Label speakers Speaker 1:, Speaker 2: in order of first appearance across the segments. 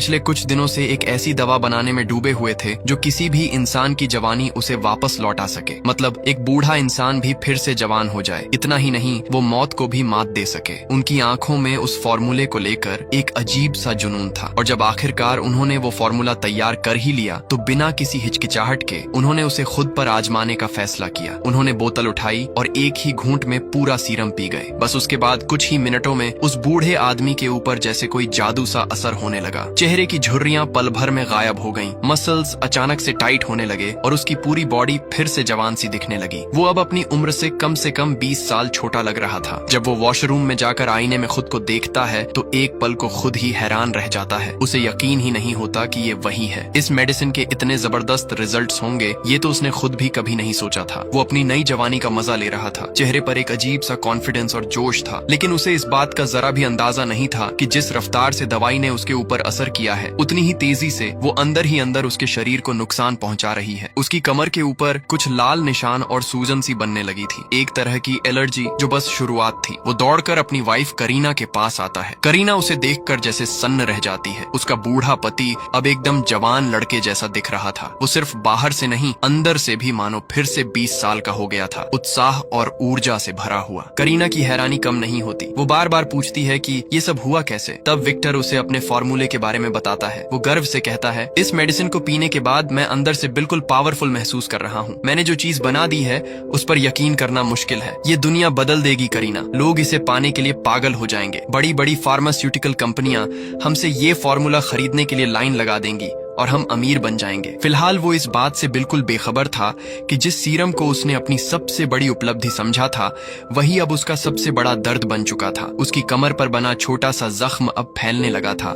Speaker 1: पिछले कुछ दिनों से एक ऐसी दवा बनाने में डूबे हुए थे जो किसी भी इंसान की जवानी उसे वापस लौटा सके। मतलब एक बूढ़ा इंसान भी फिर से जवान हो जाए। इतना ही नहीं, वो मौत को भी मात दे सके। उनकी आंखों में उस फॉर्मूले को लेकर एक अजीब सा जुनून था, और जब आखिरकार उन्होंने वो फॉर्मूला तैयार कर ही लिया तो बिना किसी हिचकिचाहट के उन्होंने उसे खुद पर आजमाने का फैसला किया। उन्होंने बोतल उठाई और एक ही घूंट में पूरा सीरम पी गए। बस उसके बाद कुछ ही मिनटों में उस बूढ़े आदमी के ऊपर जैसे कोई जादू सा असर होने लगा। चेहरे की झुर्रियां पल भर में गायब हो गईं, मसल्स अचानक से टाइट होने लगे और उसकी पूरी बॉडी फिर से जवान सी दिखने लगी। वो अब अपनी उम्र से कम 20 साल छोटा लग रहा था। जब वो वॉशरूम में जाकर आईने में खुद को देखता है तो एक पल को खुद ही हैरान रह जाता है। उसे यकीन ही नहीं होता कि ये वही है। इस मेडिसिन के इतने जबरदस्त रिजल्ट्स होंगे ये तो उसने खुद भी कभी नहीं सोचा था। वो अपनी नई जवानी का मजा ले रहा था। चेहरे पर एक अजीब सा कॉन्फिडेंस और जोश था, लेकिन उसे इस बात का जरा भी अंदाजा नहीं था कि जिस रफ्तार से दवाई ने उसके ऊपर असर किया है उतनी ही तेजी से वो अंदर ही अंदर उसके शरीर को नुकसान पहुंचा रही है। उसकी कमर के ऊपर कुछ लाल निशान और सूजन सी बनने लगी थी, एक तरह की एलर्जी जो बस शुरुआत थी। वो दौड़कर अपनी वाइफ करीना के पास आता है। करीना उसे देखकर जैसे सन्न रह जाती है। उसका बूढ़ा पति अब एकदम जवान लड़के जैसा दिख रहा था। वो सिर्फ बाहर से नहीं अंदर से भी मानो फिर से 20 साल का हो गया था, उत्साह और ऊर्जा से भरा हुआ। करीना की हैरानी कम नहीं होती। वो बार बार पूछती है कि ये सब हुआ कैसे। तब विक्टर उसे अपने फॉर्मूले के बारे में बताता है। वो गर्व से कहता है, इस मेडिसिन को पीने के बाद मैं अंदर से बिल्कुल पावरफुल महसूस कर रहा हूँ। मैंने जो चीज बना दी है उस पर यकीन करना मुश्किल है। ये दुनिया बदल देगी करीना। लोग इसे पाने के लिए पागल हो जाएंगे। बड़ी बड़ी फार्मास्यूटिकल कंपनियां हमसे ये फॉर्मूला खरीदने के लिए लाइन लगा देंगी और हम अमीर बन जाएंगे। फिलहाल वो इस बात से बिल्कुल बेखबर था कि जिस सीरम को उसने अपनी सबसे बड़ी उपलब्धि समझा था वही अब उसका सबसे बड़ा दर्द बन चुका था। उसकी कमर पर बना छोटा सा जख्म अब फैलने लगा था,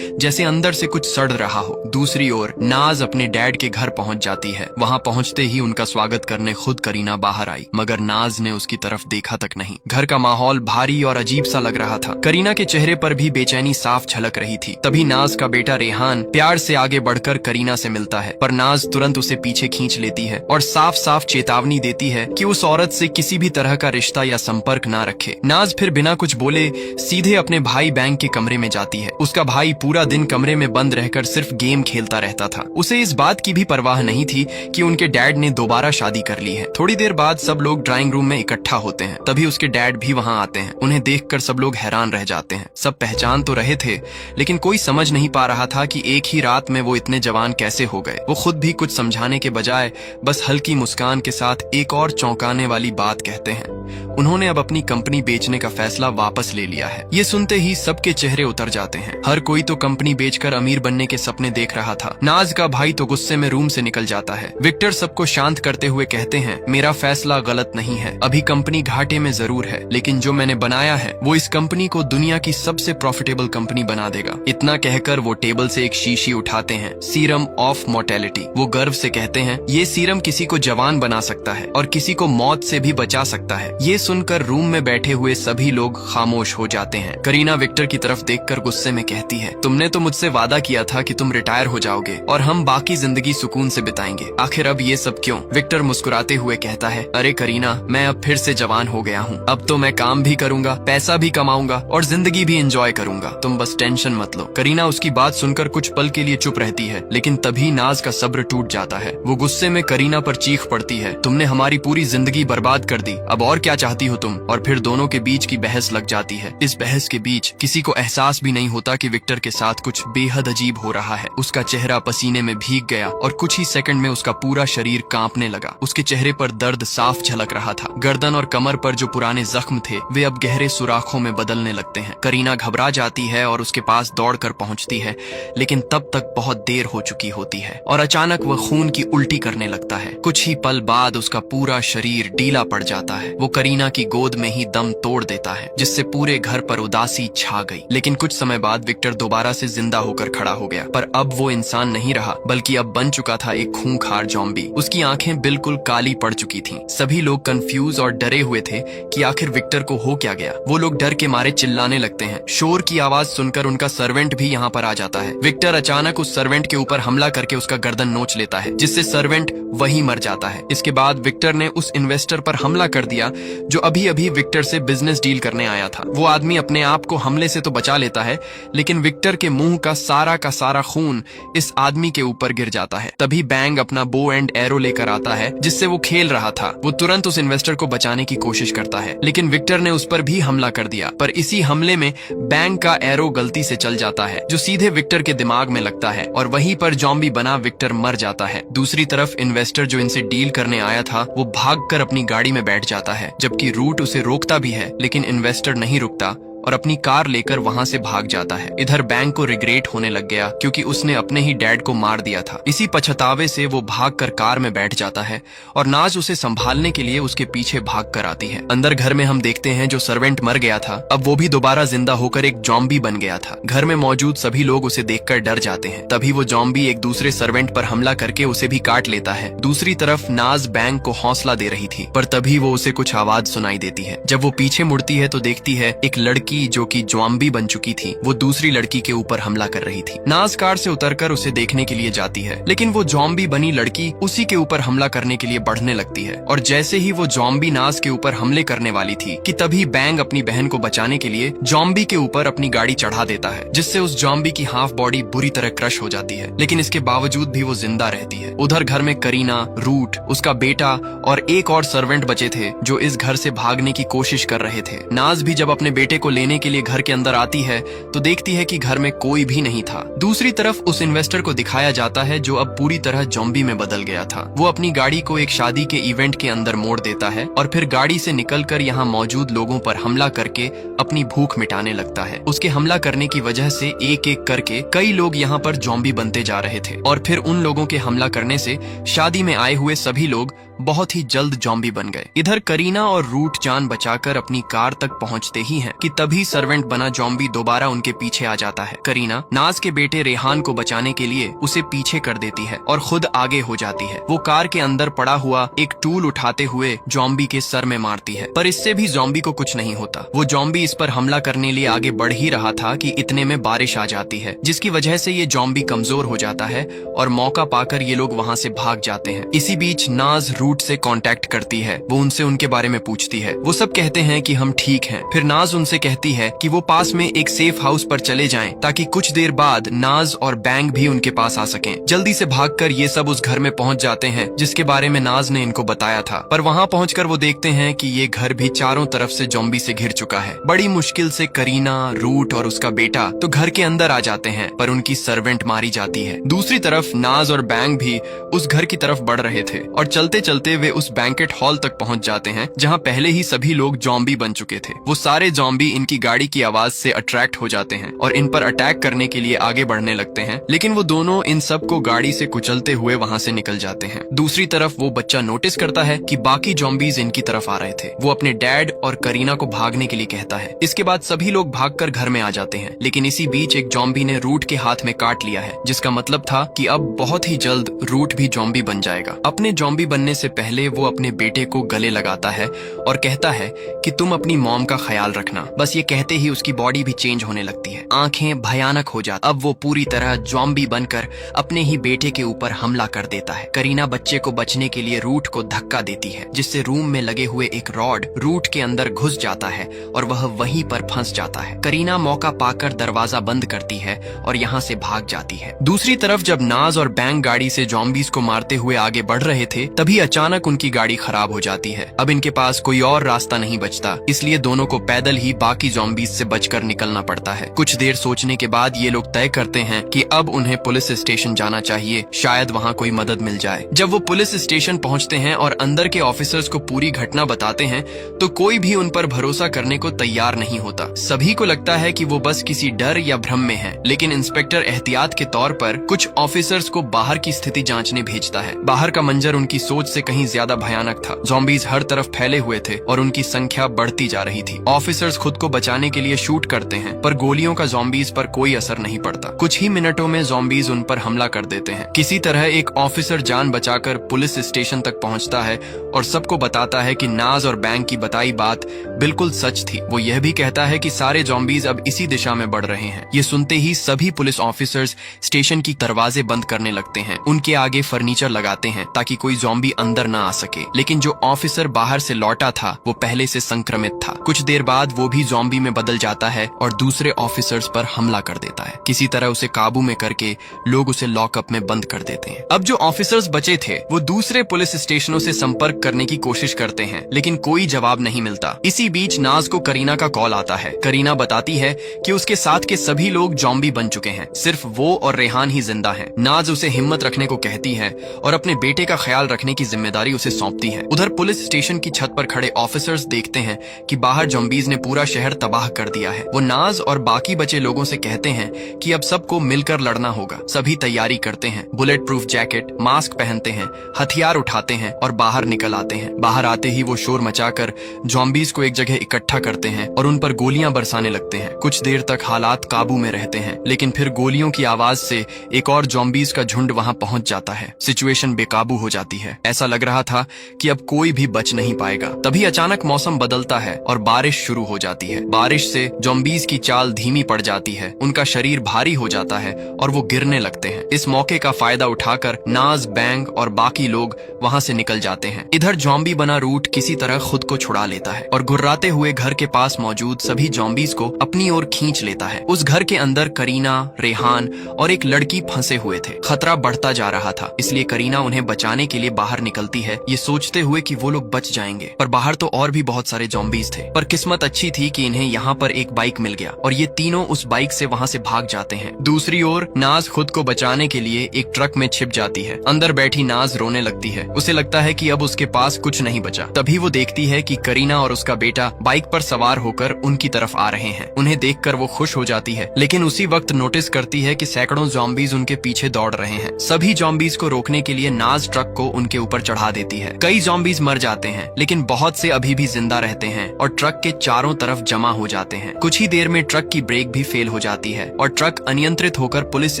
Speaker 1: जैसे अंदर से कुछ सड़ रहा हो। दूसरी ओर नाज अपने डैड के घर पहुंच जाती है। वहां पहुंचते ही उनका स्वागत करने खुद करीना बाहर आई, मगर नाज ने उसकी तरफ देखा तक नहीं। घर का माहौल भारी और अजीब सा लग रहा था। करीना के चेहरे पर भी बेचैनी साफ झलक रही थी। तभी नाज का बेटा रेहान प्यार से आगे बढ़कर करीना से मिलता है, पर नाज तुरंत उसे पीछे खींच लेती है और साफ साफ चेतावनी देती है कि उस औरत से किसी भी तरह का रिश्ता या संपर्क ना रखे। नाज फिर बिना कुछ बोले सीधे अपने भाई बैंक के कमरे में जाती है। उसका भाई पूरा दिन कमरे में बंद रहकर सिर्फ गेम खेलता रहता था। उसे इस बात की भी परवाह नहीं थी कि उनके डैड ने दोबारा शादी कर ली है। थोड़ी देर बाद सब लोग ड्राइंग रूम में इकट्ठा होते हैं। तभी उसके डैड भी वहां आते हैं। उन्हें देखकर सब लोग हैरान रह जाते हैं। सब पहचान तो रहे थे, लेकिन कोई समझ नहीं पा रहा था कि एक ही रात में वो इतने जवान कैसे हो गए। वो खुद भी कुछ समझाने के बजाय बस हल्की मुस्कान के साथ एक और चौंकाने वाली बात कहते हैं। उन्होंने अब अपनी कंपनी बेचने का फैसला वापस ले लिया है। ये सुनते ही सबके चेहरे उतर जाते हैं। हर कोई तो कंपनी बेचकर अमीर बनने के सपने देख रहा था। नाज का भाई तो गुस्से में रूम से निकल जाता है। विक्टर सबको शांत करते हुए कहते हैं, मेरा फैसला गलत नहीं है। अभी कंपनी घाटे में जरूर है, लेकिन जो मैंने बनाया है वो इस कंपनी को दुनिया की सबसे प्रॉफिटेबल कंपनी बना देगा। इतना कहकर वो टेबल से एक शीशी उठाते हैं, सीरम ऑफ मोर्टेलिटी। वो गर्व से कहते हैं, ये सीरम किसी को जवान बना सकता है और किसी को मौत से भी बचा सकता है। ये सुनकर रूम में बैठे हुए सभी लोग खामोश हो जाते हैं। करीना विक्टर की तरफ देखकर गुस्से में कहती है, तुमने तो मुझसे वादा किया था कि तुम रिटायर हो जाओगे और हम बाकी जिंदगी सुकून से बिताएंगे। आखिर अब ये सब क्यों? विक्टर मुस्कुराते हुए कहता है, अरे करीना, मैं अब फिर से जवान हो गया हूँ। अब तो मैं काम भी करूंगा, पैसा भी कमाऊंगा और जिंदगी भी एंजॉय करूंगा। तुम बस टेंशन मत लो। करीना उसकी बात सुनकर कुछ पल के लिए चुप रहती है, लेकिन तभी नाज का सब्र टूट जाता है। वो गुस्से में करीना पर चीख पड़ती है, तुमने हमारी पूरी जिंदगी बर्बाद कर दी, अब और क्या चाहती हो तुम? और फिर दोनों के बीच की बहस लग जाती है। इस बहस के बीच किसी को एहसास भी नहीं होता कि विक्टर के साथ कुछ बेहद अजीब हो रहा है। उसका चेहरा पसीने में भीग गया और कुछ ही सेकंड में उसका पूरा शरीर कांपने लगा। उसके चेहरे पर दर्द साफ झलक रहा था। गर्दन और कमर पर जो पुराने जख्म थे वे अब गहरे सुराखों में बदलने लगते हैं। करीना घबरा जाती है और उसके पास दौड़कर पहुंचती है, लेकिन तब तक बहुत देर हो चुकी होती है और अचानक वह खून की उल्टी करने लगता है। कुछ ही पल बाद उसका पूरा शरीर ढीला पड़ जाता है। वो करीना की गोद में ही दम तोड़ देता है, जिससे पूरे घर पर उदासी छा गई। लेकिन कुछ समय बाद विक्टर दोबारा से जिंदा होकर खड़ा हो गया, पर अब वो इंसान नहीं रहा, बल्कि अब बन चुका था एक खूंखार ज़ॉम्बी। उसकी आंखें बिल्कुल काली पड़ चुकी थीं। सभी लोग कंफ्यूज और डरे हुए थे कि आखिर विक्टर को हो क्या गया। वो लोग डर के मारे चिल्लाने लगते हैं। शोर की आवाज सुनकर उनका सर्वेंट भी यहाँ पर आ जाता है। विक्टर अचानक उस सर्वेंट सर्वेंट के ऊपर हमला करके उसका गर्दन नोच लेता है, जिससे सर्वेंट वहीं मर जाता है। इसके बाद विक्टर ने उस इन्वेस्टर पर हमला कर दिया जो अभी अभी विक्टर से बिजनेस डील करने आया था। वो आदमी अपने आप को हमले से तो बचा लेता है, लेकिन विक्टर के मुंह का सारा खून इस आदमी के ऊपर गिर जाता है। तभी बैंग अपना बो एंड एरो लेकर आता है जिससे वो खेल रहा था। वो तुरंत उस इन्वेस्टर को बचाने की कोशिश करता है, लेकिन विक्टर ने उस पर भी हमला कर दिया। पर इसी हमले में बैंग का एरो गलती से चल जाता है, जो सीधे विक्टर के दिमाग में लगता है और वहीं पर जॉम्बी बना विक्टर मर जाता है। दूसरी तरफ इन्वेस्टर जो इनसे डील करने आया था वो भागकर अपनी गाड़ी में बैठ जाता है, जबकि रूट उसे रोकता भी है, लेकिन इन्वेस्टर नहीं रुकता और अपनी कार लेकर वहां से भाग जाता है। इधर बैंक को रिग्रेट होने लग गया क्योंकि उसने अपने ही डैड को मार दिया था। इसी पछतावे से वो भागकर कार में बैठ जाता है और नाज उसे संभालने के लिए उसके पीछे भाग कर आती है। अंदर घर में हम देखते हैं जो सर्वेंट मर गया था अब वो भी दोबारा जिंदा होकर एक जॉम्बी बन गया था। घर में मौजूद सभी लोग उसे देखकर डर जाते हैं। तभी वो जॉम्बी एक दूसरे सर्वेंट पर हमला करके उसे भी काट लेता है। दूसरी तरफ नाज बैंक को हौसला दे रही थी, पर तभी वो उसे कुछ आवाज सुनाई देती है। जब वो पीछे मुड़ती है तो देखती है एक लड़की जो कि जॉम्बी बन चुकी थी, वो दूसरी लड़की के ऊपर हमला कर रही थी। नाज कार से उतरकर उसे देखने के लिए जाती है, लेकिन वो जॉम्बी बनी लड़की उसी के ऊपर हमला करने के लिए बढ़ने लगती है। और जैसे ही वो जॉम्बी नाज के ऊपर हमले करने वाली थी कि तभी बैंग अपनी बहन को बचाने के लिए जॉम्बी के ऊपर अपनी गाड़ी चढ़ा देता है, जिससे उस जॉम्बी की हाफ बॉडी बुरी तरह क्रश हो जाती है, लेकिन इसके बावजूद भी वो जिंदा रहती है। उधर घर में करीना, रूट, उसका बेटा और एक और सर्वेंट बचे थे जो इस घर से भागने की कोशिश कर रहे थे। नाज भी जब अपने बेटे को लेने के लिए घर के अंदर आती है तो देखती है कि घर में कोई भी नहीं था। दूसरी तरफ उस इन्वेस्टर को दिखाया जाता है जो अब पूरी तरह जॉम्बी में बदल गया था। वो अपनी गाड़ी को एक शादी के इवेंट के अंदर मोड़ देता है और फिर गाड़ी से निकलकर यहाँ मौजूद लोगों पर हमला करके अपनी भूख मिटाने लगता है। उसके हमला करने की वजह से एक एक करके कई लोग यहाँ पर जॉम्बी बनते जा रहे थे और फिर उन लोगों के हमला करने से शादी में आए हुए सभी लोग बहुत ही जल्द जॉम्बी बन गए। इधर करीना और रूट जान बचाकर अपनी कार तक पहुंचते ही हैं कि तभी सर्वेंट बना जॉम्बी दोबारा उनके पीछे आ जाता है। करीना नाज के बेटे रेहान को बचाने के लिए उसे पीछे कर देती है और खुद आगे हो जाती है। वो कार के अंदर पड़ा हुआ एक टूल उठाते हुए जॉम्बी के सर में मारती है, पर इससे भी जॉम्बी को कुछ नहीं होता। वो जॉम्बी इस पर हमला करने लिए आगे बढ़ ही रहा था कि इतने में बारिश आ जाती है, जिसकी वजह से ये जॉम्बी कमजोर हो जाता है और मौका पाकर ये लोग वहाँ से भाग जाते हैं। इसी बीच नाज रूट से कांटेक्ट करती है। वो उनसे उनके बारे में पूछती है। वो सब कहते हैं कि हम ठीक हैं। फिर नाज उनसे कहती है कि वो पास में एक सेफ हाउस पर चले जाएं ताकि कुछ देर बाद नाज और बैंग भी उनके पास आ सकें। जल्दी से भागकर ये सब उस घर में पहुंच जाते हैं जिसके बारे में नाज ने इनको बताया था, पर वहां पहुंचकर वो देखते हैं कि ये घर भी चारों तरफ से जॉम्बी से घिर चुका है। बड़ी मुश्किल से करीना, रूट और उसका बेटा तो घर के अंदर आ जाते हैं, पर उनकी सर्वेंट मारी जाती है। दूसरी तरफ नाज और बैंग भी उस घर की तरफ बढ़ रहे थे और चलते चलते वे उस बैंकेट हॉल तक पहुंच जाते हैं जहां पहले ही सभी लोग जॉम्बी बन चुके थे। वो सारे जॉम्बी इनकी गाड़ी की आवाज से अट्रैक्ट हो जाते हैं और इन पर अटैक करने के लिए आगे बढ़ने लगते हैं, लेकिन वो दोनों इन सब को गाड़ी से कुचलते हुए वहां से निकल जाते हैं। दूसरी तरफ वो बच्चा नोटिस करता है कि बाकी जॉम्बीज इनकी तरफ आ रहे थे। वो अपने डैड और करीना को भागने के लिए कहता है। इसके बाद सभी लोग भागकर घर में आ जाते हैं, लेकिन इसी बीच एक जॉम्बी ने रूट के हाथ में काट लिया है, जिसका मतलब था कि अब बहुत ही जल्द रूट भी जॉम्बी बन जाएगा। अपने जॉम्बी बनने से पहले वो अपने बेटे को गले लगाता है और कहता है कि तुम अपनी मॉम का ख्याल रखना। बस ये कहते ही उसकी बॉडी भी चेंज होने लगती है, आंखें भयानक हो जाती। अब वो पूरी तरह जॉम्बी बनकर अपने ही बेटे के ऊपर हमला कर देता है। करीना बच्चे को बचने के लिए रूट को धक्का देती है, जिससे रूम में लगे हुए एक रॉड रूट के अंदर घुस जाता है और वह वहीं पर फंस जाता है। करीना मौका पाकर दरवाजा बंद करती है और यहाँ से भाग जाती है। दूसरी तरफ जब नाज और बैंग गाड़ी से जॉम्बीज को मारते हुए आगे बढ़ रहे थे, तभी अचानक उनकी गाड़ी खराब हो जाती है। अब इनके पास कोई और रास्ता नहीं बचता, इसलिए दोनों को पैदल ही बाकी जॉम्बीज से बचकर निकलना पड़ता है। कुछ देर सोचने के बाद ये लोग तय करते हैं कि अब उन्हें पुलिस स्टेशन जाना चाहिए, शायद वहाँ कोई मदद मिल जाए। जब वो पुलिस स्टेशन पहुँचते हैं और अंदर के ऑफिसर्स को पूरी घटना बताते हैं, तो कोई भी उन पर भरोसा करने को तैयार नहीं होता। सभी को लगता है कि वो बस किसी डर या भ्रम में है, लेकिन इंस्पेक्टर एहतियात के तौर पर कुछ ऑफिसर्स को बाहर की स्थिति जांचने भेजता है। बाहर का मंजर उनकी सोच से कहीं ज्यादा भयानक था। जॉम्बीज हर तरफ फैले हुए थे और उनकी संख्या बढ़ती जा रही थी। ऑफिसर्स खुद को बचाने के लिए शूट करते हैं, पर गोलियों का जॉम्बीज पर कोई असर नहीं पड़ता। कुछ ही मिनटों में जॉम्बीज उन पर हमला कर देते हैं। किसी तरह एक ऑफिसर जान बचाकर पुलिस स्टेशन तक पहुंचता है और सबको बताता है कि नाज और बैंग की बताई बात बिल्कुल सच थी। वो यह भी कहता है कि सारे जॉम्बीज अब इसी दिशा में बढ़ रहे हैं। ये सुनते ही सभी पुलिस ऑफिसर्स स्टेशन की दरवाजे बंद करने लगते हैं, उनके आगे फर्नीचर लगाते हैं ताकि कोई जॉम्बी अंदर ना आ सके। लेकिन जो ऑफिसर बाहर से लौटा था वो पहले से संक्रमित था। कुछ देर बाद वो भी जॉम्बी में बदल जाता है और दूसरे ऑफिसर्स पर हमला कर देता है। किसी तरह उसे काबू में करके लोग उसे लॉकअप में बंद कर देते हैं। अब जो ऑफिसर्स बचे थे वो दूसरे पुलिस स्टेशनों से संपर्क करने की कोशिश करते हैं, लेकिन कोई जवाब नहीं मिलता। इसी बीच नाज को करीना का कॉल आता है। करीना बताती है कि उसके साथ के सभी लोग जॉम्बी बन चुके हैं, सिर्फ वो और रेहान ही जिंदा हैं। नाज उसे हिम्मत रखने को कहती है और अपने बेटे का ख्याल रखने की जिम्मेदारी उसे सौंपती है। उधर पुलिस स्टेशन की छत पर खड़े ऑफिसर्स देखते हैं कि बाहर जॉम्बीज ने पूरा शहर तबाह कर दिया है। वो नाज और बाकी बचे लोगों से कहते हैं कि अब सबको मिलकर लड़ना होगा। सभी तैयारी करते हैं, बुलेट प्रूफ जैकेट, मास्क पहनते हैं, हथियार उठाते हैं और बाहर निकल आते हैं। बाहर आते ही वो शोर मचाकर जॉम्बीज को एक जगह इकट्ठा करते हैं और उन पर गोलियां बरसाने लगते हैं। कुछ देर तक हालात काबू में रहते हैं, लेकिन फिर गोलियों की आवाज से एक और जॉम्बीज का झुंड वहां पहुंच जाता है। सिचुएशन बेकाबू हो जाती है। ऐसा लग रहा था कि अब कोई भी बच नहीं पाएगा। तभी अचानक मौसम बदलता है और बारिश शुरू हो जाती है। बारिश से जॉम्बीज की चाल धीमी पड़ जाती है, उनका शरीर भारी हो जाता है और वो गिरने लगते हैं। इस मौके का फायदा उठाकर नाज, बैंग और बाकी लोग वहां से निकल जाते हैं। इधर जॉम्बी बना रूट किसी तरह खुद को छुड़ा लेता है और गुर्राते हुए घर के पास मौजूद सभी जॉम्बीज को अपनी ओर खींच लेता है। उस घर के अंदर करीना, रेहान और एक लड़की फंसे हुए थे। खतरा बढ़ता जा रहा था, इसलिए करीना उन्हें बचाने के लिए बाहर निकलती है, ये सोचते हुए कि वो लोग बच जाएंगे। पर बाहर तो और भी बहुत सारे जॉम्बीज थे। पर किस्मत अच्छी थी कि इन्हें यहाँ पर एक बाइक मिल गया और ये तीनों उस बाइक से वहाँ से भाग जाते हैं। दूसरी ओर नाज खुद को बचाने के लिए एक ट्रक में छिप जाती है। अंदर बैठी नाज रोने लगती है। उसे लगता है कि अब उसके पास कुछ नहीं बचा। तभी वो देखती है कि करीना और उसका बेटा बाइक पर सवार होकर उनकी तरफ आ रहे हैं। उन्हें देखकर वो खुश हो जाती है, लेकिन उसी वक्त नोटिस करती है कि सैकड़ों जॉम्बीज उनके पीछे दौड़ रहे हैं। सभी जॉम्बीज को रोकने के लिए नाज ट्रक को उनके ऊपर चढ़ा देती है। कई जॉम्बीज मर जाते हैं, लेकिन बहुत से अभी भी जिंदा रहते हैं और ट्रक के चारों तरफ जमा हो जाते हैं। कुछ ही देर में ट्रक की ब्रेक भी फेल हो जाती है और ट्रक अनियंत्रित होकर पुलिस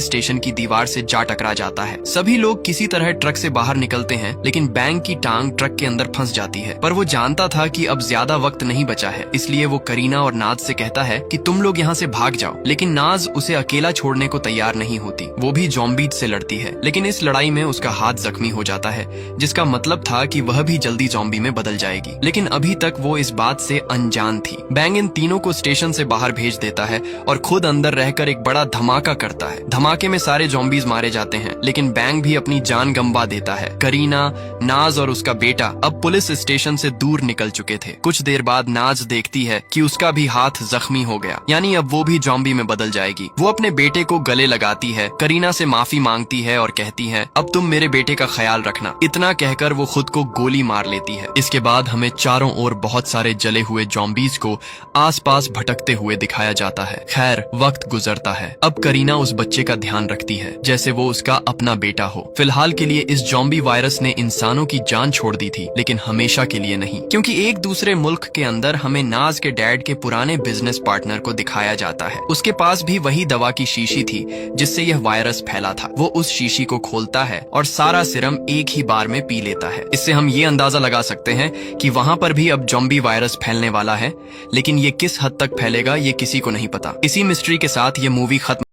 Speaker 1: स्टेशन की दीवार से जा टकरा जाता है। सभी लोग किसी तरह ट्रक से बाहर निकलते हैं, लेकिन बैंक की टांग ट्रक के अंदर फंस जाती है। पर वो जानता था कि अब ज्यादा वक्त नहीं बचा है, इसलिए वो करीना और नाज से कहता है कि तुम लोग यहाँ से भाग जाओ। लेकिन नाज उसे अकेला छोड़ने को तैयार नहीं होती। वो भी जॉम्बीज से लड़ती है, लेकिन इस लड़ाई में उसका हाथ जख्मी हो जाता है, जिसका मतलब था कि वह भी जल्दी जॉम्बी में बदल जाएगी। लेकिन अभी तक वो इस बात से अनजान थी। बैंग इन तीनों को स्टेशन से बाहर भेज देता है और खुद अंदर रहकर एक बड़ा धमाका करता है। धमाके में सारे जॉम्बीज मारे जाते हैं, लेकिन बैंग भी अपनी जान गंवा देता है। करीना, नाज और उसका बेटा अब पुलिस स्टेशन से दूर निकल चुके थे। कुछ देर बाद नाज देखती है कि उसका भी हाथ जख्मी हो गया, यानी अब वो भी जॉम्बी में बदल जाएगी। वो अपने बेटे को गले लगाती है, करीना से माफी मांगती है और कहती है अब तुम मेरे बेटे का ख्याल रखना। इतना कहकर वो खुद को गोली मार लेती है। इसके बाद हमें चारों ओर बहुत सारे जले हुए जॉम्बीज को आसपास भटकते हुए दिखाया जाता है। खैर, वक्त गुजरता है। अब करीना उस बच्चे का ध्यान रखती है जैसे वो उसका अपना बेटा हो। फिलहाल के लिए इस जॉम्बी वायरस ने इंसानों की जान छोड़ दी थी, लेकिन हमेशा के लिए नहीं, क्योंकि एक दूसरे मुल्क के अंदर हमें नाज के डैड के पुराने बिजनेस पार्टनर को दिखाया जाता है। उसके पास भी वही दवा की शीशी थी जिससे यह वायरस फैला था। वो उस शीशी को खोलता है और सारा सिरम एक ही बार में पी लेता है। इससे हम ये अंदाजा लगा सकते हैं कि वहाँ पर भी अब जॉम्बी वायरस फैलने वाला है, लेकिन ये किस हद तक फैलेगा ये किसी को नहीं पता। इसी मिस्ट्री के साथ ये मूवी खत्म